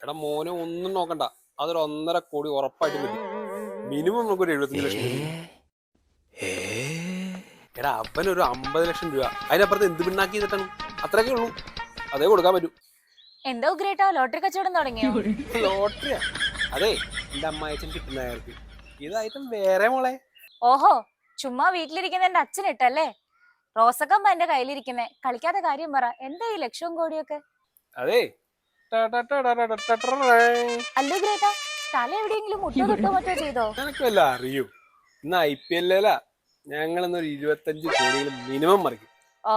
എടാ മോനെ ഒന്നും നോക്കണ്ട, അതൊരു 1.5 കോടി ഉറപ്പായിട്ട് കിട്ടും. മിനിമം നമുക്ക് ഒരു 75 ലക്ഷം രൂപ. എടാ അവനൊരു 50 ലക്ഷം രൂപ, അതിനപ്പുറത്ത് എന്ത് പിണ്ണാക്കി ചെയ്തിട്ടാണ്? അത്രയൊക്കെ ഉള്ളൂ, അതേ കൊടുക്കാൻ പറ്റൂ. എന്തോ ഗ്രേറ്റാ, ലോട്ടറി കച്ചവടം തുടങ്ങിയോ? ലോട്ടറിയാ? അതെ, എന്റെ അമ്മായച്ചൻ കിട്ടുന്ന നേരത്ത് ഇതായിട്ടും വേറെ മോളെ. ഓഹോ, ചുമ്മാ വീട്ടിലിരിക്കുന്ന എന്റെ അച്ഛൻ ഇട്ടല്ലേ? റോസക്കമ്പ എന്റെ കയ്യിലിരിക്കുന്നേ, കളിക്കാത്ത കാര്യം പറ. എന്താ ഈ ലക്ഷവും കോടിയൊക്കെ? അതെ, അല്ലോ ഗ്രേറ്റാ, തല എവിടെയെങ്കിലും മുട്ടോ തൊട്ടോ മറ്റോ ചെയ്തോ? നിനക്കല്ല അറിയൂ, ഇന്ന് IPL ഞങ്ങൾ ഇന്നൊരു 25 കോടിയിൽ മിനിമം മറിക്കും. ഓ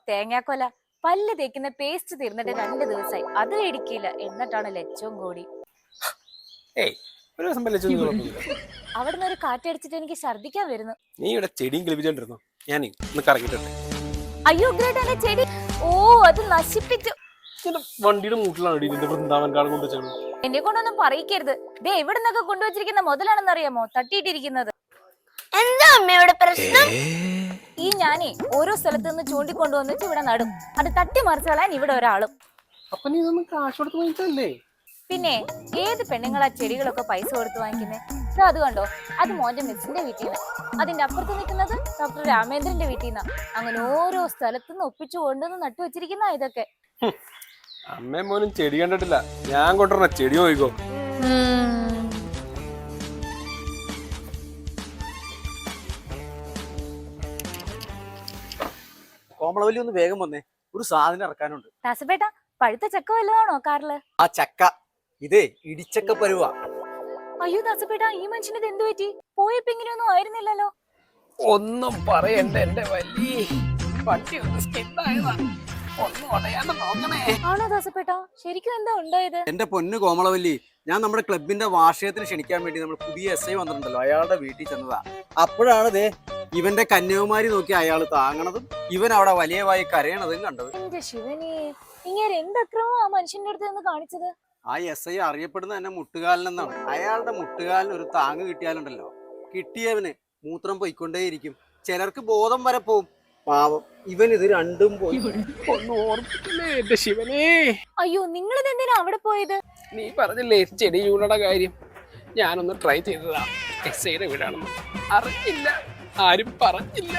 തേങ്ങാക്കൊല, പല്ല് തേക്കുന്ന പേസ്റ്റ് തീർന്നിട്ട് 2 ദിവസമായി, അത് മേടിക്കില്ല, എന്നിട്ടാണ് ലക്ഷവും കോടി. ഏയ് ഒരു ദിവസം അവിടുന്ന് ഒരു കാറ്റടിച്ചിട്ട് എനിക്ക് ഛർദിക്കാൻ വരുന്നു. നീ ഇവിടെ ചെടിയും കിളിപ്പിച്ചോണ്ടിരുന്നോ? ഞാൻ ഒന്ന് കറങ്ങിട്ടുണ്ട്. അയ്യോ ഗ്രേറ്റ്, എന്റെ ചെടി, ഓ അത് നശിപ്പിച്ചു. വണ്ടിയുടെ മൂട്ടിലാണ് വൃന്ദാവൻ കാട് കൊണ്ടുവച്ചത്. എന്നെ കൊണ്ടൊന്നും പറയിക്കരുത്. ദേ എവിടെ നിന്നൊക്കെ കൊണ്ടുവച്ചിരിക്കുന്ന മുതലാണെന്ന് അറിയാമോ തട്ടിയിട്ടിരിക്കുന്നത്? എന്താ അമ്മയുടെ പ്രശ്നം? ഈ ഞാനേ ഓരോ സ്ഥലത്ത് നിന്ന് ചൂണ്ടിക്കൊണ്ടുവന്നിട്ട് ഇവിടെ നടും, അത് തട്ടി മറിച്ച് കളയാൻ ഇവിടെ ഒരാളും. അപ്പൊ നീ ഇതൊന്നും കാശ് കൊടുത്ത് വാങ്ങിച്ചല്ലേ? പിന്നെ ഏത് പെണ്ണുങ്ങളാ ചെടികളൊക്കെ പൈസ കൊടുത്ത് വാങ്ങിക്കുന്നേ? അത് കണ്ടോ, അത് മോന്റെ മിസ്സിന്റെ വീട്ടിൽ നിന്ന്, അതിന്റെ അപ്പുറത്ത് നിൽക്കുന്നത് ഡോക്ടർ രാമേന്ദ്രന്റെ വീട്ടിൽ നിന്നാ. അങ്ങനെ ഓരോ സ്ഥലത്തുനിന്ന് ഒപ്പിച്ചു കൊണ്ടുവന്ന് നട്ടു വെച്ചിരിക്കുന്ന ഇതൊക്കെ. അമ്മയും മോനും ചെടി കണ്ടിട്ടില്ല, ഞാൻ കൊണ്ടുവരണ ചെടി നോക്കിക്കോ. കോമളവല്ലി ഒന്ന് വേഗം വന്നേ, ഒരു സാധനം ഇറക്കാനുണ്ട്. ദാസപ്പേട്ട, പഴുത്ത ചക്ക വല്ലതാണോ കാറില്? ആ ചക്ക ഇതേ ഇടിച്ചക്ക പരുവാ. അയ്യോ ദാസപ്പേട്ട, ഈ മനുഷ്യന് എന്ത് പറ്റി? പോയപ്പോ ഇങ്ങനെയൊന്നും ആയിരുന്നില്ലല്ലോ. ഒന്നും പറയണ്ട എന്റെ വലിയ പട്ടി ഒന്ന് സ്കിന്നായതാ, ഒന്നും ഉടയാണ്ട് നോക്കണേ. ആണോ ദാസപ്പേട്ട? ശരിക്കും എന്താ ഉണ്ടായത്? എന്റെ പൊന്നു കോമളവല്ലി, ഞാൻ നമ്മുടെ ക്ലബിന്റെ വാർഷികത്തിന് ക്ഷണിക്കാൻ വേണ്ടി നമ്മൾ പുതിയ SI വന്നിട്ടുണ്ടല്ലോ, അയാളുടെ വീട്ടിൽ ചെന്നതാ. അപ്പോഴാണ് ദേ ഇവന്റെ കന്യാകുമാരി നോക്കി അയാൾ താങ്ങണതും ഇവൻ അവിടെ വലിയ വായി കരയണതും കണ്ടത്. എന്റെ ശിവനെ, ഇങ്ങനെ എന്തക്രമോ ആ മനുഷ്യന്റെ അടുത്ത് നിന്ന് കാണിച്ചത്? ആ SI അറിയപ്പെടുന്ന തന്നെ മുട്ടുകാലിനെന്നാണ്. അയാളുടെ മുട്ടുകാലിന് ഒരു താങ്ങ് കിട്ടിയാലുണ്ടല്ലോ, കിട്ടിയവന് മൂത്രം പോയിക്കൊണ്ടേയിരിക്കും, ചിലർക്ക് ബോധം വരെ പോവും. പാവം, ഇവൻ ഇത് രണ്ടും പോയി. ഒന്നും ഓർമ്മിക്കില്ലേ എന്റെ ശിവനേ? അയ്യോ, നിങ്ങളിത് എന്തിനാ അവിടെ പോയത്? നീ പറഞ്ഞില്ലേ ചെടി ചൂടയുടെ കാര്യം, ഞാനൊന്ന് ട്രൈ ചെയ്തതാ. SIയുടെ വീടാണെന്ന് അറിഞ്ഞില്ല, ആരും പറഞ്ഞില്ല.